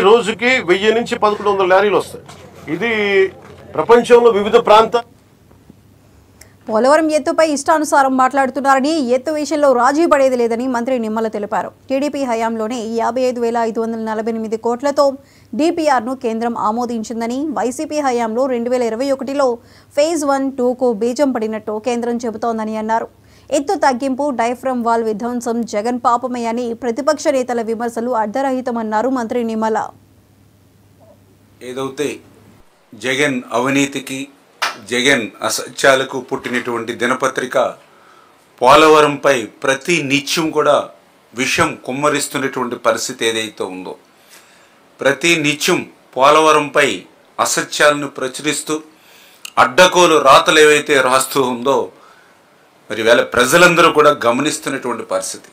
రోజుకి 1000 నుంచి 1100 లారీలు వస్తాయి. ఇది ప్రపంచంలో వివిధ పోలవరం ఎత్తుపై ఇష్టానుసారం మాట్లాడుతున్నారని, ఎత్తు విషయంలో రాజీ పడేది లేదని మంత్రి నిమ్మల తెలిపారు. టీడీపీ హయాంలోనే 55,548 కోట్లతో డిపిఆర్ను కేంద్రం ఆమోదించిందని, వైసీపీ హయాంలో 2021లో ఫేజ్ 1, 2కు బీజం పడినట్టు కేంద్రం చెబుతోందని అన్నారు. ఎత్తు తగ్గింపు, డైఫ్రమ్ వాల్ విధ్వంసం జగన్ పాపమే అని ప్రతిపక్ష నేతల విమర్శలు అర్ధరహితమన్నారు మంత్రి నిమ్మల. ఏదైతే జగన్ అవినీతికి, జగన్ అసత్యాలకు పుట్టినటువంటి దినపత్రిక పోలవరంపై ప్రతి నిత్యం కూడా విషం కుమ్మరిస్తున్నటువంటి పరిస్థితి ఏదైతే ఉందో, ప్రతి నిత్యం పోలవరంపై అసత్యాలను ప్రచురిస్తూ అడ్డకోలు రాతలు ఏవైతే రాస్తూ ఉందో మరి వేళ ప్రజలందరూ కూడా గమనిస్తున్నటువంటి పరిస్థితి.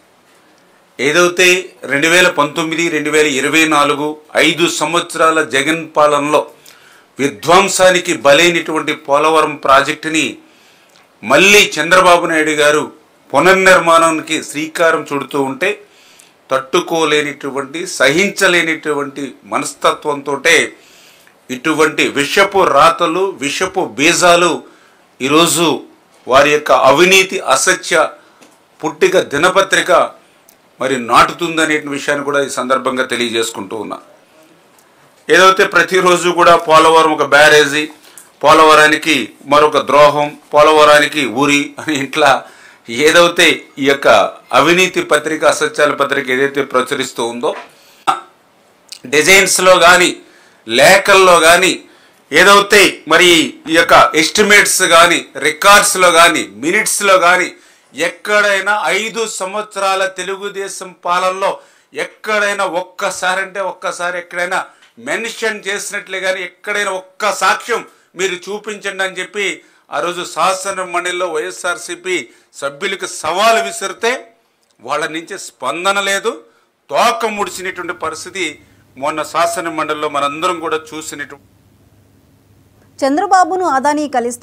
ఏదైతే 2019, 2024 5 సంవత్సరాల జగన్ పాలనలో విధ్వంసానికి బలైనటువంటి పోలవరం ప్రాజెక్టుని మళ్ళీ చంద్రబాబు నాయుడు గారు పునర్నిర్మాణానికి శ్రీకారం చుడుతూ ఉంటే తట్టుకోలేనిటువంటి, సహించలేనిటువంటి మనస్తత్వంతో ఇటువంటి విషపు రాతలు, విషపు బీజాలు ఈరోజు వారి యొక్క అవినీతి అసత్య పుట్టిక దినపత్రిక మరి నాటుతుందనే విషయాన్ని కూడా ఈ సందర్భంగా తెలియజేసుకుంటూ ఉన్నా. ఏదైతే ప్రతిరోజు కూడా పోలవరం ఒక బ్యారేజీ, పోలవరానికి మరొక ద్రోహం, పోలవరానికి ఊరి అని ఇట్లా ఏదైతే ఈ యొక్క అవినీతి పత్రిక, అసత్యాల పత్రిక ఏదైతే ప్రచురిస్తూ ఉందో, డిజైన్స్లో కానీ, లేఖల్లో కానీ, ఏదైతే మరి ఈ యొక్క ఎస్టిమేట్స్ కానీ, రికార్డ్స్లో కానీ, మినిట్స్లో కానీ ఎక్కడైనా 5 సంవత్సరాల తెలుగుదేశం పాలనలో ఎక్కడైనా ఒక్కసారి ఎక్కడైనా మెన్షన్ చేసినట్లే కానీ ఎక్కడైనా ఒక్క సాక్ష్యం మీరు చూపించండి అని చెప్పి ఆ రోజు శాసన మండలిలో వైఎస్ఆర్సీపీ సభ్యులకు సవాలు విసిరితే వాళ్ళ నుంచి స్పందన లేదు, తోక ముడిచినటువంటి పరిస్థితి మొన్న శాసన మండలిలో మనందరం కూడా చూసినటువంటి. చంద్రబాబును అదానీ కలిస్తే